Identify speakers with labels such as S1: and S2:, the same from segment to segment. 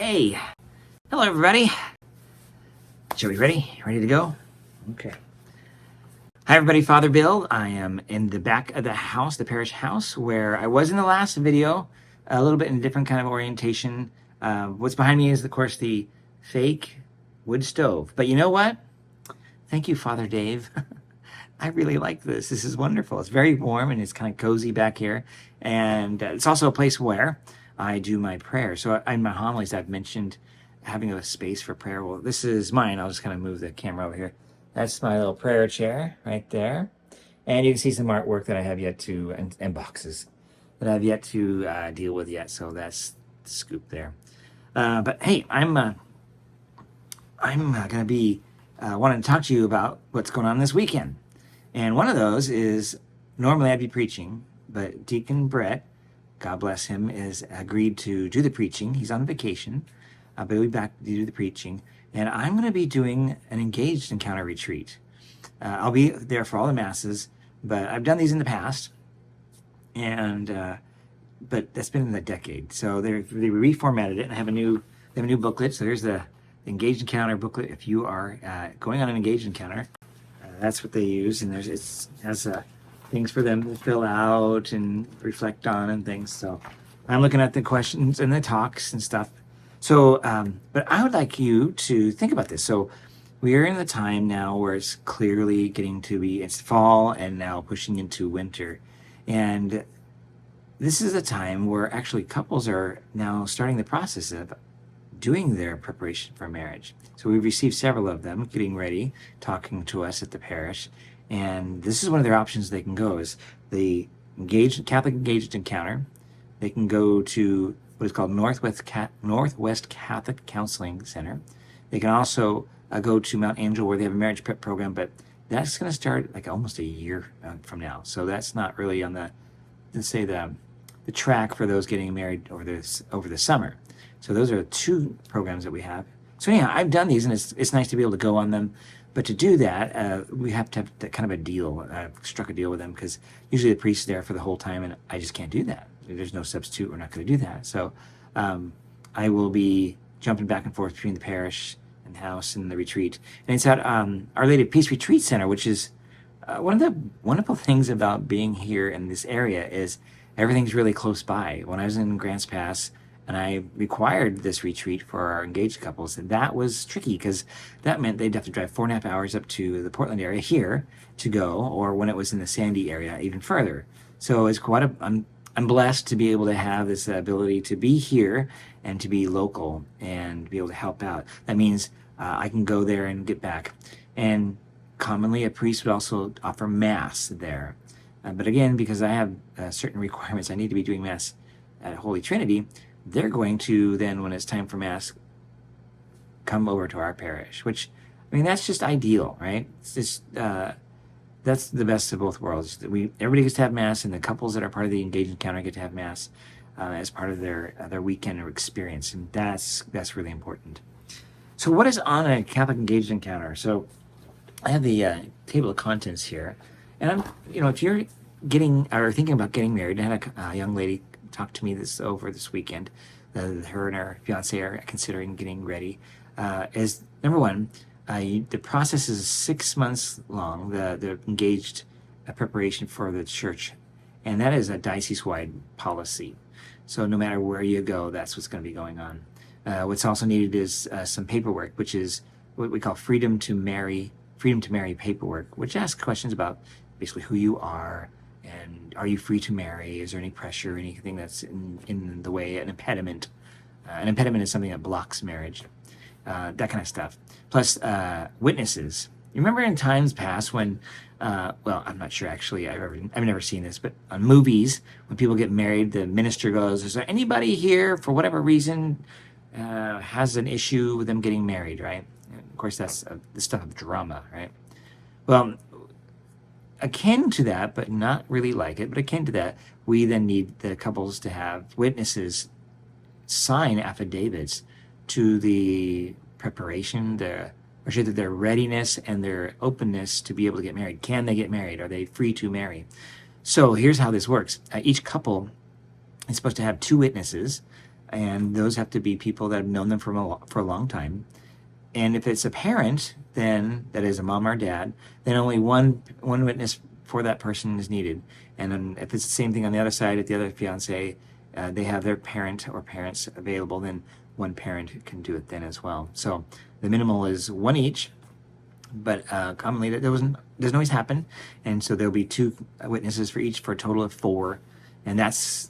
S1: Hey, hello everybody. Shall we ready? Ready to go? Okay. Hi everybody, Father Bill. I am in the back of the house, the parish house, where I was in the last video, a little bit in a different kind of orientation. What's behind me is, of course, the fake wood stove. But you know what? Thank you, Father Dave. I really like this. This is wonderful. It's very warm and it's kind of cozy back here. And it's also a place where I do my prayer. So in my homilies, I've mentioned having a space for prayer. Well, this is mine. I'll just kind of move the camera over here. That's my little prayer chair right there. And you can see some artwork that I have yet to, and boxes that I've yet to deal with yet. So that's the scoop there. But hey, I'm going to be wanting to talk to you about what's going on this weekend. And one of those is, normally I'd be preaching, but Deacon Brett, God bless him, is agreed to do the preaching. He's on vacation, but he'll be back to do the preaching. And I'm going to be doing an engaged encounter retreat. I'll be there for all the masses, but I've done these in the past, and but that's been in a decade. So they reformatted it and have a new booklet. So there's the engaged encounter booklet. If you are going on an engaged encounter, that's what they use, and it has things for them to fill out and reflect on and things. So I'm looking at the questions and the talks and stuff. So, but I would like you to think about this. So we are in the time now where it's clearly getting to be, it's fall and now pushing into winter. And this is a time where actually couples are now starting the process of doing their preparation for marriage. So we've received several of them getting ready, talking to us at the parish. And this is one of their options they can go, is the Catholic Engaged Encounter. They can go to what is called Northwest Catholic Counseling Center. They can also go to Mount Angel, where they have a marriage prep program, but that's going to start like almost a year from now. So that's not really on the, let's say, the track for those getting married over the summer. So those are two programs that we have. So yeah, I've done these, and it's nice to be able to go on them. But to do that, we have to have that kind of a deal. I've struck a deal with them, because usually the priest's there for the whole time, and I just can't do that. There's no substitute. We're not going to do that. So I will be jumping back and forth between the parish and house and the retreat. And it's at Our Lady of Peace Retreat Center, which is one of the wonderful things about being here in this area is everything's really close by. When I was in Grants Pass, and I required this retreat for our engaged couples, and that was tricky, because that meant they'd have to drive 4.5 hours up to the Portland area here to go, or when it was in the Sandy area, even further. So it's quite I'm blessed to be able to have this ability to be here and to be local and be able to help out. That means I can go there and get back. And commonly a priest would also offer Mass there. But again, because I have certain requirements, I need to be doing Mass at Holy Trinity. They're going to then, when it's time for Mass, come over to our parish, which, I mean, that's just ideal, right? It's just, that's the best of both worlds. Everybody gets to have Mass, and the couples that are part of the engaged encounter get to have Mass as part of their weekend or experience, and that's really important. So what is on a Catholic engaged encounter? So I have the table of contents here, and if you're getting or thinking about getting married, I had a young lady talked to me over this weekend. Her and her fiance are considering getting ready. Is number one, the process is 6 months long. The engaged preparation for the church, and that is a diocese-wide policy. So no matter where you go, that's what's going to be going on. What's also needed is some paperwork, which is what we call freedom to marry paperwork, which asks questions about basically who you are. And are you free to marry? Is there any pressure, anything that's in the way, an impediment? An impediment is something that blocks marriage, that kind of stuff. Plus, witnesses. You remember in times past when, well, I'm not sure actually, I've never seen this, but on movies, when people get married, the minister goes, is there anybody here, for whatever reason, has an issue with them getting married, right? And of course, that's the stuff of drama, right? Well, akin to that, but not really like it, but akin to that, we then need the couples to have witnesses sign affidavits to the preparation, their readiness and their openness to be able to get married. Can they get married? Are they free to marry? So here's how this works. Each couple is supposed to have two witnesses and those have to be people that have known them for a long time. And if it's a parent, then that is a mom or dad, then only one witness for that person is needed. And then if it's the same thing on the other side, if the other fiance, they have their parent or parents available, then one parent can do it then as well. So the minimal is one each, but commonly that doesn't always happen, and so there'll be two witnesses for each, for a total of four, and that's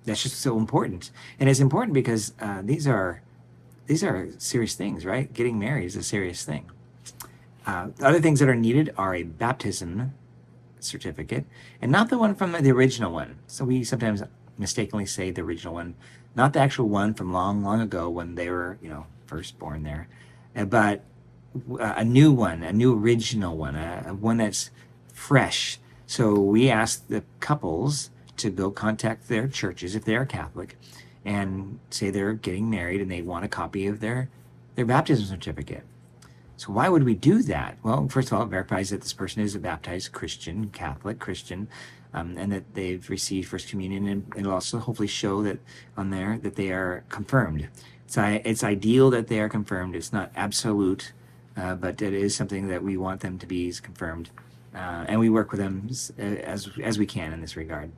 S1: just so important. And it's important because these are serious things, right? Getting married is a serious thing. The other things that are needed are a baptism certificate, and not the one from the original one. So we sometimes mistakenly say the original one, not the actual one from long, long ago when they were, first born there, but a new one, a new original one, one that's fresh. So we ask the couples to go contact their churches if they are Catholic and say they're getting married and they want a copy of their baptism certificate. So why would we do that? Well, first of all, it verifies that this person is a baptized Christian, Catholic Christian, and that they've received First Communion, and it'll also hopefully show that on there that they are confirmed. It's ideal that they are confirmed. It's not absolute, but it is something that we want them to be confirmed, and we work with them as we can in this regard.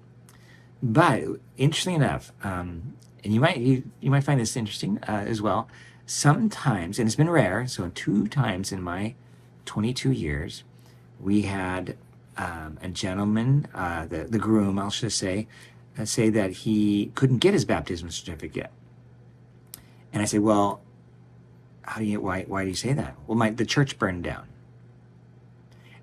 S1: But interestingly enough, and you might find this interesting as well. Sometimes, and it's been rare, so 2 times in my 22 years, we had a gentleman, the groom, I'll just say that he couldn't get his baptism certificate. And I said, well, why do you say that? Well, the church burned down.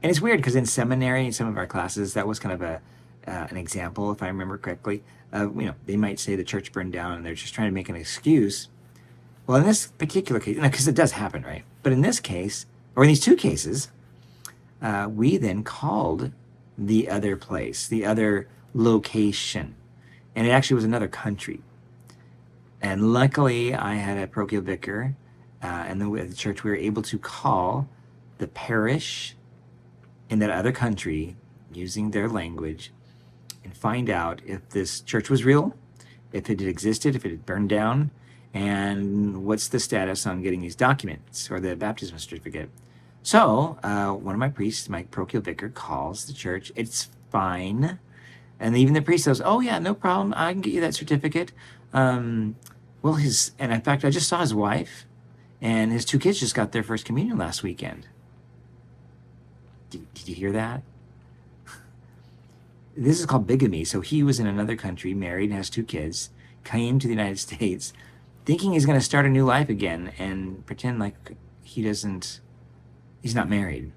S1: And it's weird because in seminary, in some of our classes, that was kind of an example, if I remember correctly. They might say the church burned down and they're just trying to make an excuse. Well, in this particular case, because it does happen, right? But in this case, or in these 2 cases, we then called the other place, the other location, and it actually was another country. And luckily, I had a parochial vicar, and at the church, we were able to call the parish in that other country using their language and find out if this church was real, if it had existed, if it had burned down, and what's the status on getting these documents or the baptism certificate. So one of my priests, my parochial vicar, calls the church. It's fine. And even the priest says, oh yeah, no problem, I can get you that certificate. And in fact, I just saw his wife and his 2 kids just got their First Communion last weekend. Did you hear that? This is called bigamy. So he was in another country, married, and has 2 kids, came to the United States, thinking he's going to start a new life again and pretend like he's not married.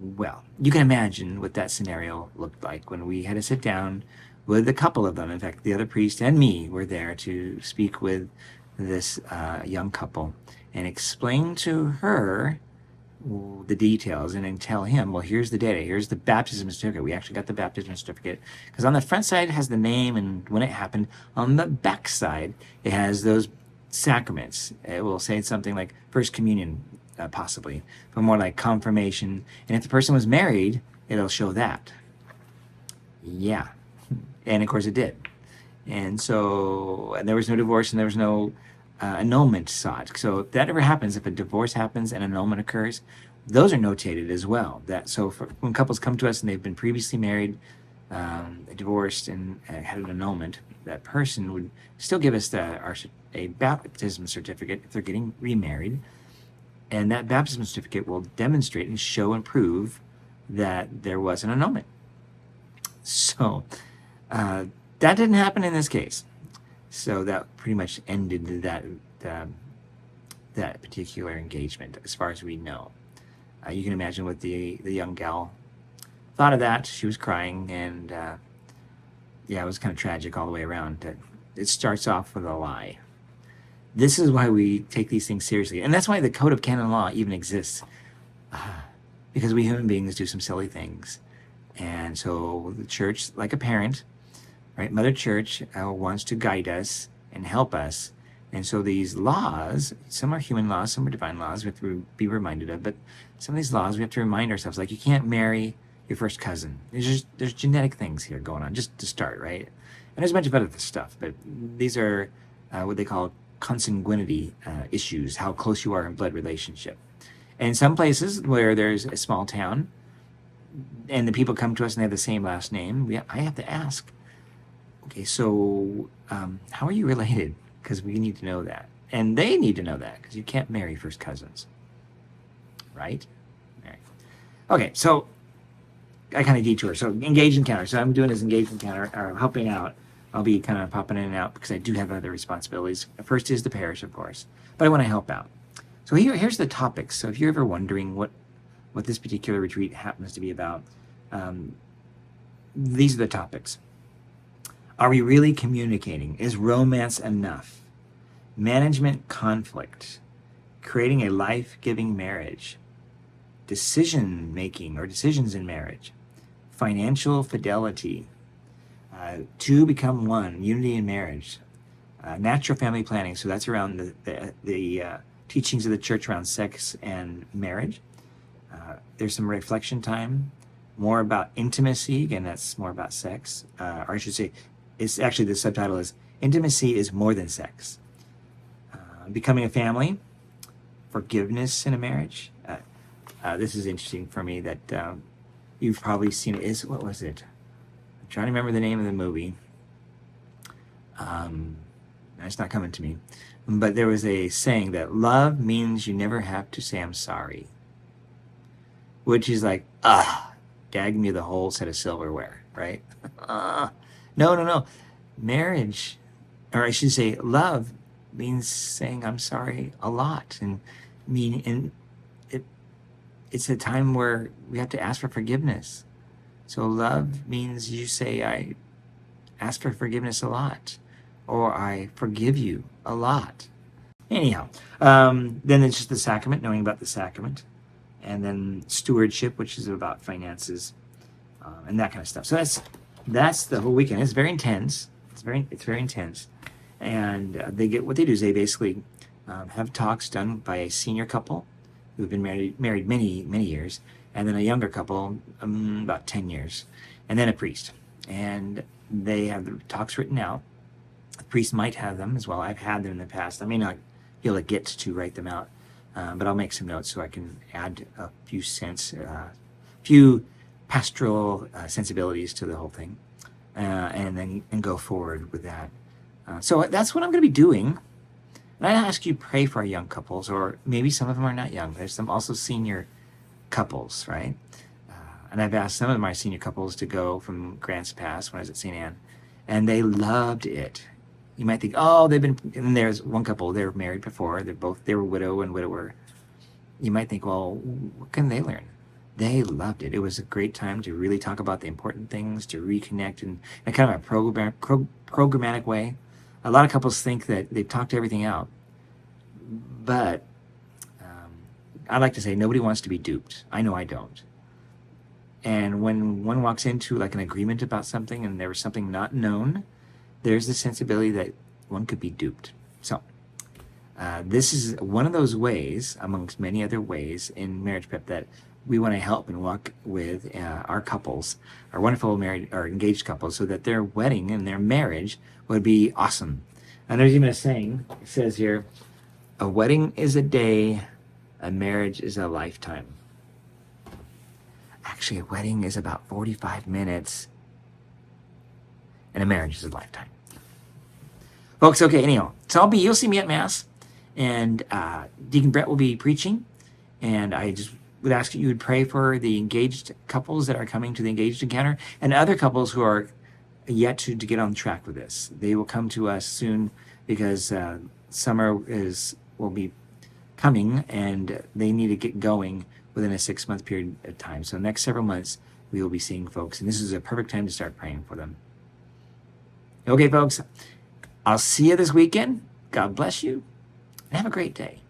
S1: Well, you can imagine what that scenario looked like when we had to sit down with a couple of them. In fact, the other priest and me were there to speak with this young couple and explain to her the details, and then tell him, well, here's the data, here's the baptism certificate. We actually got the baptism certificate because on the front side it has the name and when it happened. On the back side, it has those sacraments. It will say something like First Communion, possibly, but more like confirmation. And if the person was married, it'll show that. Yeah. And of course it did. And so there was no divorce and there was no annulment sought. So if that ever happens, if a divorce happens and annulment occurs, those are notated as well. When couples come to us and they've been previously married, divorced, and had an annulment, that person would still give us a baptism certificate if they're getting remarried, and that baptism certificate will demonstrate and show and prove that there was an annulment. So that didn't happen in this case. So that pretty much ended that particular engagement, as far as we know. You can imagine what the young gal thought of that. She was crying, and it was kind of tragic all the way around. It starts off with a lie. This is why we take these things seriously, and that's why the Code of Canon Law even exists, because we human beings do some silly things. And so the church, like a parent, right? Mother Church wants to guide us and help us. And so these laws, some are human laws, some are divine laws, we have to be reminded of. But some of these laws, we have to remind ourselves, like you can't marry your first cousin. There's genetic things here going on, just to start, right? And there's a bunch of other stuff, but these are what they call consanguinity issues, how close you are in blood relationship. And in some places where there's a small town and the people come to us and they have the same last name, I have to ask, okay, so how are you related? Because we need to know that. And they need to know that because you can't marry first cousins, right? Right. Okay, so I kind of detour. So engage encounter. So I'm doing this engage encounter, or helping out. I'll be kind of popping in and out because I do have other responsibilities. First is the parish, of course, but I want to help out. So here's the topics. So if you're ever wondering what this particular retreat happens to be about, these are the topics. Are we really communicating? Is romance enough? Management conflict, creating a life-giving marriage, decision-making or decisions in marriage, financial fidelity, two become one, unity in marriage, natural family planning. So that's around the teachings of the church around sex and marriage. There's some reflection time, more about intimacy. Again, that's more about sex. Or I should say, it's actually the subtitle is Intimacy is More Than Sex. Becoming a family, forgiveness in a marriage. This is interesting for me that you've probably seen it. What was it? I'm trying to remember the name of the movie. It's not coming to me. But there was a saying that love means you never have to say I'm sorry. Which is like, gag me the whole set of silverware, right? No. Marriage, or I should say love, means saying I'm sorry a lot. And it's a time where we have to ask for forgiveness. So love means you say I ask for forgiveness a lot, or I forgive you a lot. Anyhow, then it's just the sacrament, knowing about the sacrament, and then stewardship, which is about finances, and that kind of stuff. So that's the whole weekend. It's very intense. It's very intense. And what they do is they basically have talks done by a senior couple who've been married many years, and then a younger couple about 10 years, and then a priest. And they have the talks written out. The priest might have them as well. I've had them in the past. I may not be able to get to write them out, but I'll make some notes so I can add a few pastoral sensibilities to the whole thing, and go forward with that. So that's what I'm going to be doing. And I ask you pray for our young couples, or maybe some of them are not young. There's some also senior couples, right? And I've asked some of my senior couples to go from Grants Pass when I was at St. Anne, and they loved it. You might think, and there's one couple, they were married before. They were widow and widower. You might think, well, what can they learn? They loved it. It was a great time to really talk about the important things, to reconnect in kind of a programmatic way. A lot of couples think that they've talked everything out, but I like to say nobody wants to be duped. I know I don't. And when one walks into like an agreement about something and there was something not known, there's the sensibility that one could be duped. So this is one of those ways, amongst many other ways in Marriage Prep, that we want to help and walk with our couples, our wonderful married or engaged couples, so that their wedding and their marriage would be awesome. And there's even a saying, it says here, a wedding is a day, a marriage is a lifetime. Actually, a wedding is about 45 minutes, and a marriage is a lifetime. Folks, okay, anyhow, so you'll see me at Mass, and Deacon Brett will be preaching, and I just would ask that you would pray for the engaged couples that are coming to the engaged encounter, and other couples who are yet to get on track with this. They will come to us soon because summer will be coming, and they need to get going within a 6-month period of time. So next several months, we will be seeing folks, and this is a perfect time to start praying for them. Okay, folks, I'll see you this weekend. God bless you, and have a great day.